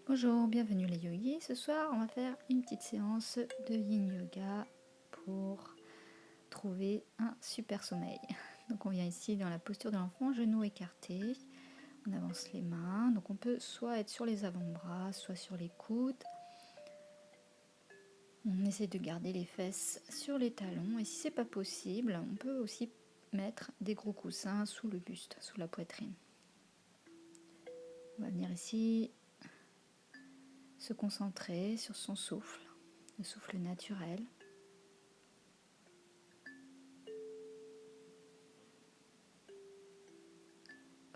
Bonjour, bienvenue les yogis. Ce soir, on va faire une petite séance de yin yoga pour trouver un super sommeil. Donc on vient ici dans la posture de l'enfant, genoux écartés. On avance les mains. Donc on peut soit être sur les avant-bras, soit sur les coudes. On essaie de garder les fesses sur les talons. Et si c'est pas possible, on peut aussi mettre des gros coussins sous le buste, sous la poitrine. On va venir ici se concentrer sur son souffle, le souffle naturel.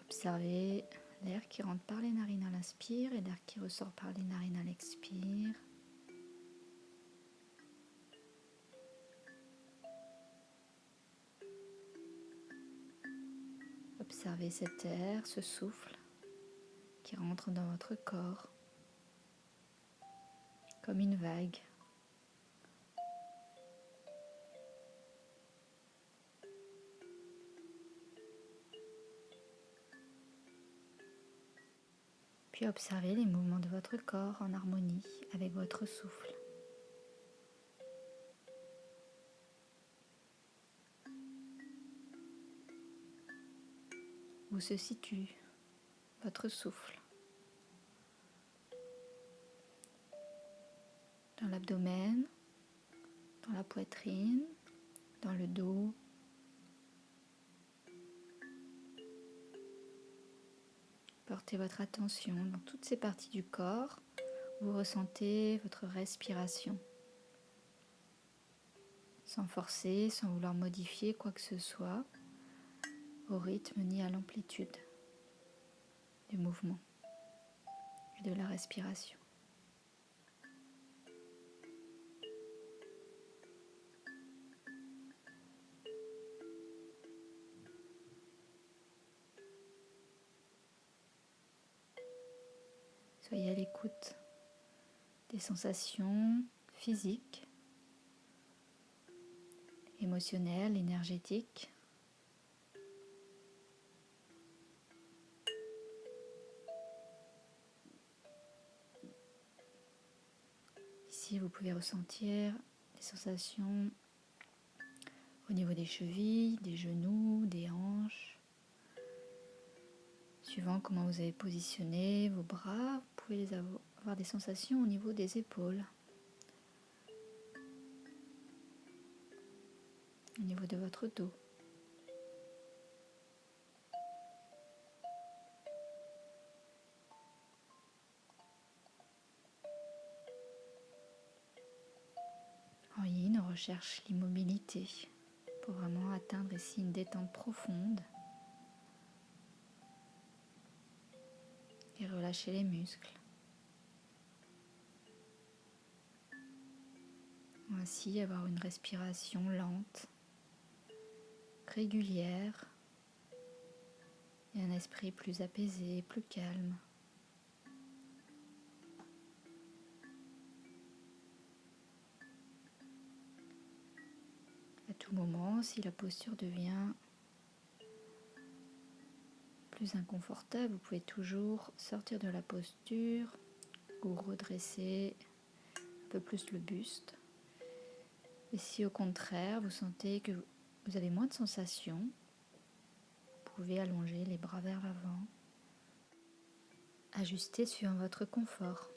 Observez l'air qui rentre par les narines à l'inspire et l'air qui ressort par les narines à l'expire. Observez cet air, ce souffle qui rentre dans votre corps comme une vague. Puis observez les mouvements de votre corps en harmonie avec votre souffle. Où se situe votre souffle? Dans l'abdomen, dans la poitrine, dans le dos. Portez votre attention dans toutes ces parties du corps où vous ressentez votre respiration. Sans forcer, sans vouloir modifier quoi que ce soit, au rythme ni à l'amplitude du mouvement et de la respiration. Soyez à l'écoute des sensations physiques, émotionnelles, énergétiques. Ici, vous pouvez ressentir des sensations au niveau des chevilles, des genoux, des hanches. Suivant comment vous avez positionné vos bras, vous pouvez avoir des sensations au niveau des épaules, au niveau de votre dos. En yin, on recherche l'immobilité pour vraiment atteindre ici une détente profonde et relâcher les muscles. Ainsi avoir une respiration lente, régulière et un esprit plus apaisé, plus calme. À tout moment, si la posture devient plus inconfortable, vous pouvez toujours sortir de la posture ou redresser un peu plus le buste. Et si au contraire, vous sentez que vous avez moins de sensations, vous pouvez allonger les bras vers l'avant, ajuster suivant votre confort,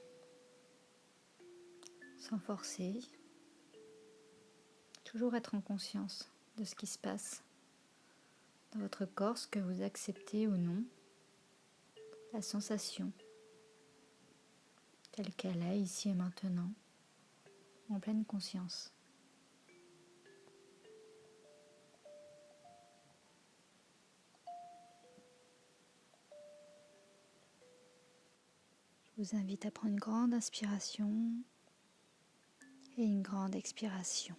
sans forcer, toujours être en conscience de ce qui se passe dans votre corps, ce que vous acceptez ou non, la sensation telle qu'elle est ici et maintenant, en pleine conscience. Je vous invite à prendre une grande inspiration et une grande expiration.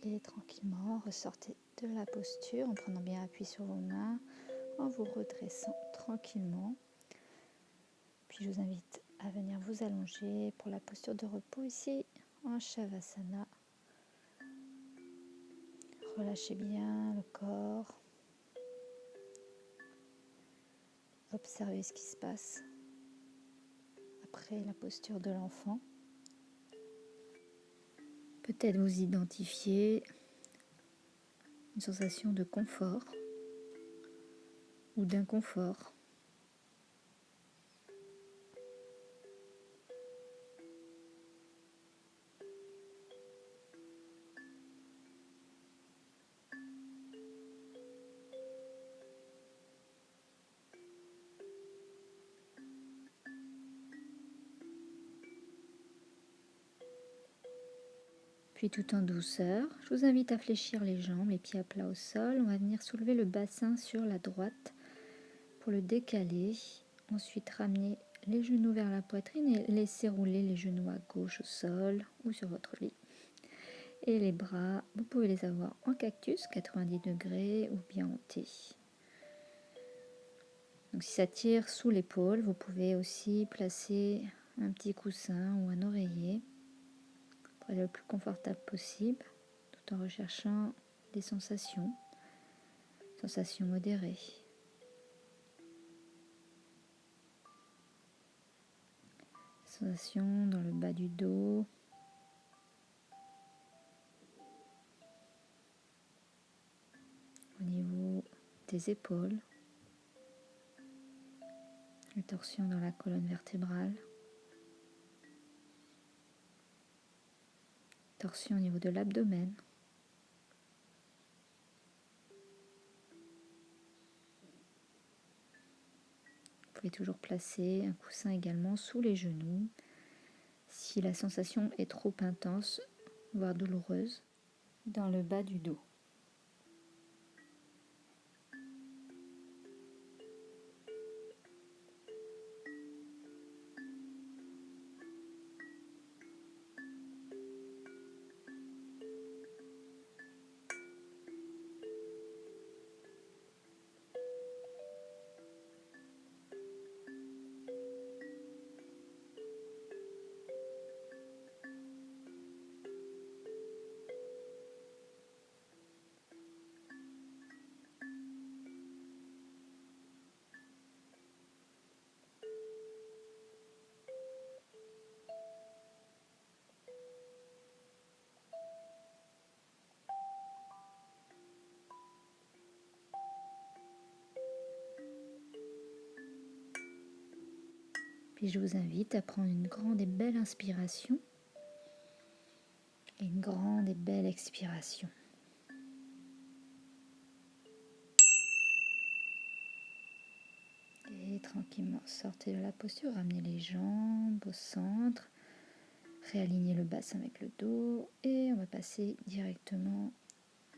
Et tranquillement, ressortez de la posture en prenant bien appui sur vos mains, en vous redressant tranquillement. Puis je vous invite à venir vous allonger pour la posture de repos ici en Shavasana. Relâchez bien le corps. Observez ce qui se passe après la posture de l'enfant. Peut-être vous identifiez une sensation de confort ou d'inconfort. Puis tout en douceur, je vous invite à fléchir les jambes, les pieds à plat au sol. On va venir soulever le bassin sur la droite pour le décaler. Ensuite, ramener les genoux vers la poitrine et laisser rouler les genoux à gauche au sol ou sur votre lit. Et les bras, vous pouvez les avoir en cactus, 90 degrés ou bien en T. Donc si ça tire sous l'épaule, vous pouvez aussi placer un petit coussin ou un oreiller pour être le plus confortable possible, tout en recherchant des sensations modérées. Sensations dans le bas du dos, au niveau des épaules, les torsions dans la colonne vertébrale, torsion au niveau de l'abdomen. Vous pouvez toujours placer un coussin également sous les genoux si la sensation est trop intense, voire douloureuse, dans le bas du dos. Puis je vous invite à prendre une grande et belle inspiration et une grande et belle expiration. Et tranquillement, sortez de la posture, ramenez les jambes au centre, réalignez le bassin avec le dos et on va passer directement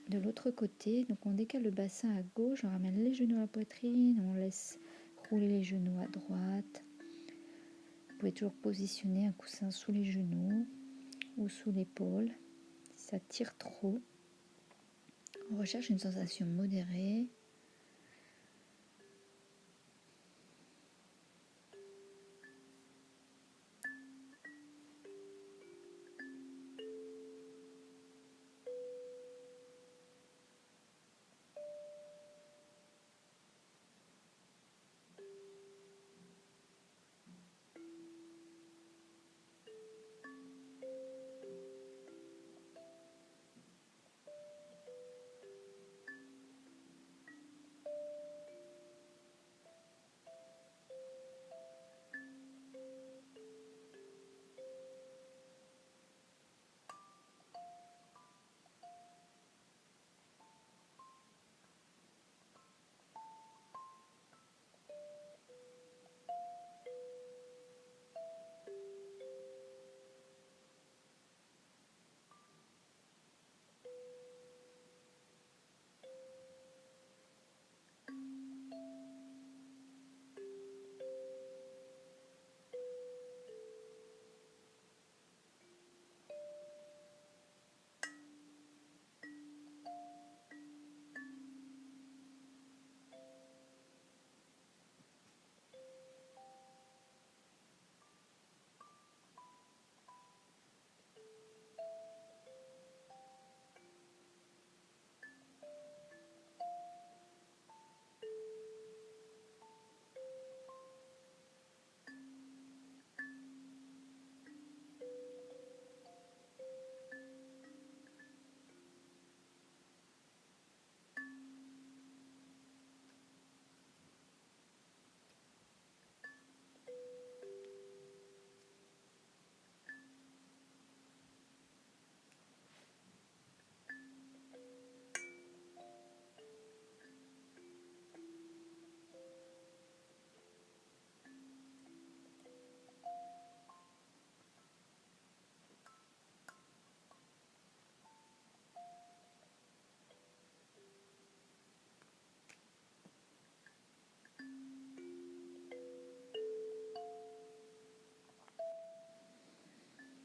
de l'autre côté. Donc on décale le bassin à gauche, on ramène les genoux à la poitrine, on laisse rouler les genoux à droite. Vous pouvez toujours positionner un coussin sous les genoux ou sous l'épaule. Si ça tire trop, on recherche une sensation modérée.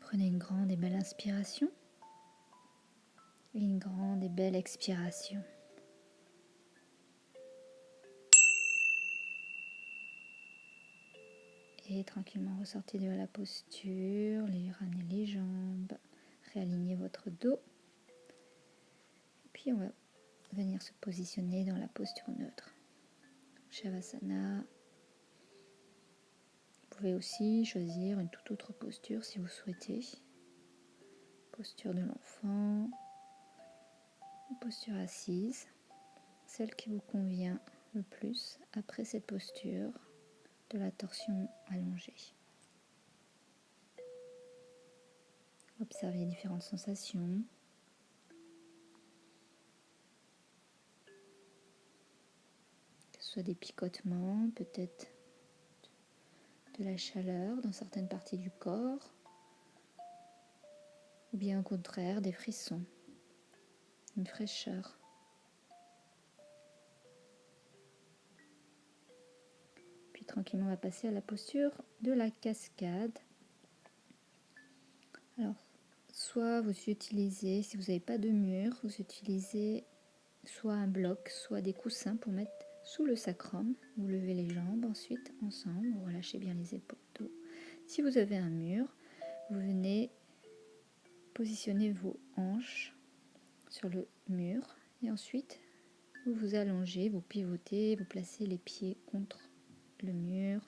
Prenez une grande et belle inspiration et une grande et belle expiration. Et tranquillement ressortez de la posture, ramenez les jambes, réalignez votre dos. Et puis on va venir se positionner dans la posture neutre. Shavasana. Vous pouvez aussi choisir une toute autre posture si vous souhaitez. Posture de l'enfant, posture assise, celle qui vous convient le plus après cette posture de la torsion allongée. Observez différentes sensations. Que ce soit des picotements, peut-être de la chaleur dans certaines parties du corps, ou bien au contraire des frissons, une fraîcheur. Puis tranquillement on va passer à la posture de la cascade. Alors, soit vous utilisez, si vous n'avez pas de mur, vous utilisez soit un bloc, soit des coussins pour mettre sous le sacrum. Vous levez les jambes ensuite ensemble, vous relâchez bien les épaules. Si vous avez un mur, vous venez positionner vos hanches sur le mur et ensuite vous vous allongez, vous pivotez, vous placez les pieds contre le mur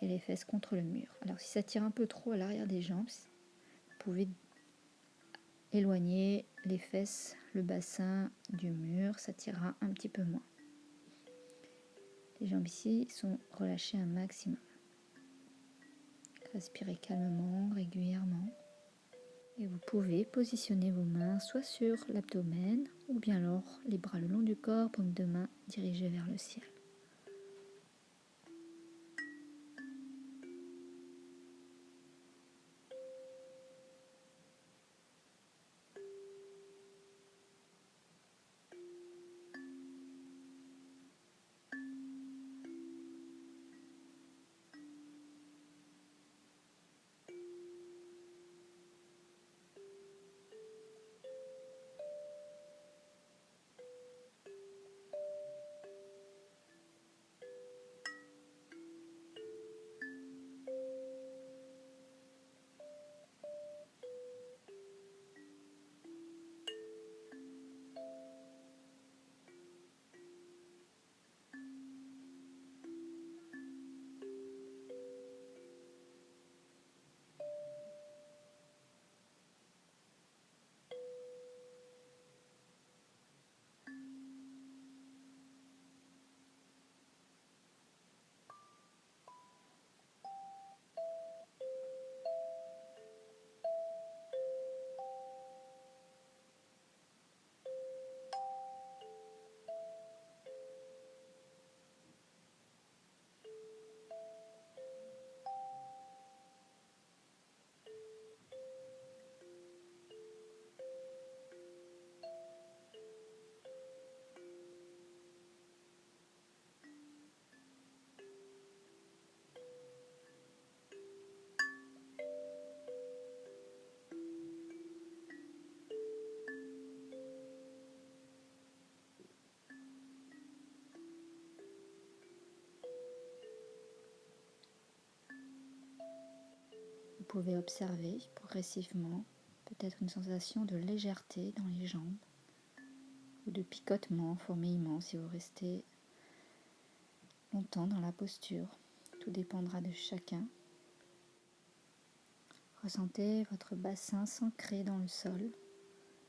et les fesses contre le mur. Alors si ça tire un peu trop à l'arrière des jambes, vous pouvez éloigner les fesses, le bassin du mur, ça tirera un petit peu moins. Les jambes ici sont relâchées un maximum. Respirez calmement, régulièrement. Et vous pouvez positionner vos mains soit sur l'abdomen ou bien alors les bras le long du corps, paume de main dirigée vers le ciel. Vous pouvez observer progressivement peut-être une sensation de légèreté dans les jambes ou de picotement, fourmillement si vous restez longtemps dans la posture. Tout dépendra de chacun. Ressentez votre bassin s'ancrer dans le sol,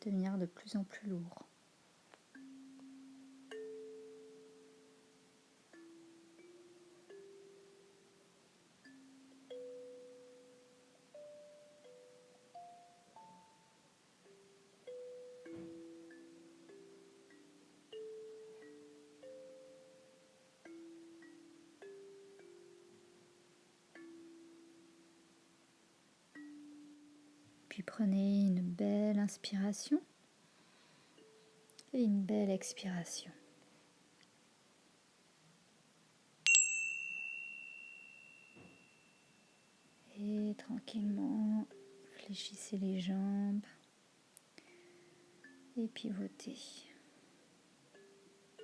devenir de plus en plus lourd. Puis prenez une belle inspiration et une belle expiration. Respirez tranquillement, fléchissez les jambes et pivotez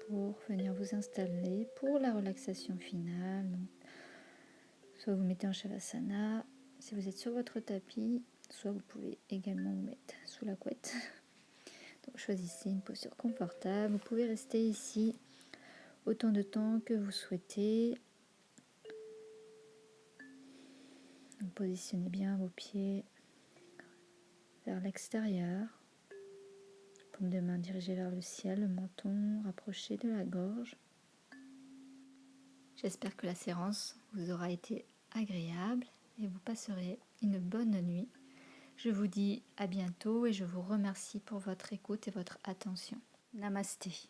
pour venir vous installer pour la relaxation finale. Donc, soit vous mettez en Shavasana si vous êtes sur votre tapis, soit vous pouvez également vous mettre sous la couette. Donc choisissez une posture confortable. Vous pouvez rester ici autant de temps que vous souhaitez. Donc, positionnez bien vos pieds vers l'extérieur. Paume de main dirigée vers le ciel, le menton rapproché de la gorge. J'espère que la séance vous aura été agréable et vous passerez une bonne nuit. Je vous dis à bientôt et je vous remercie pour votre écoute et votre attention. Namasté.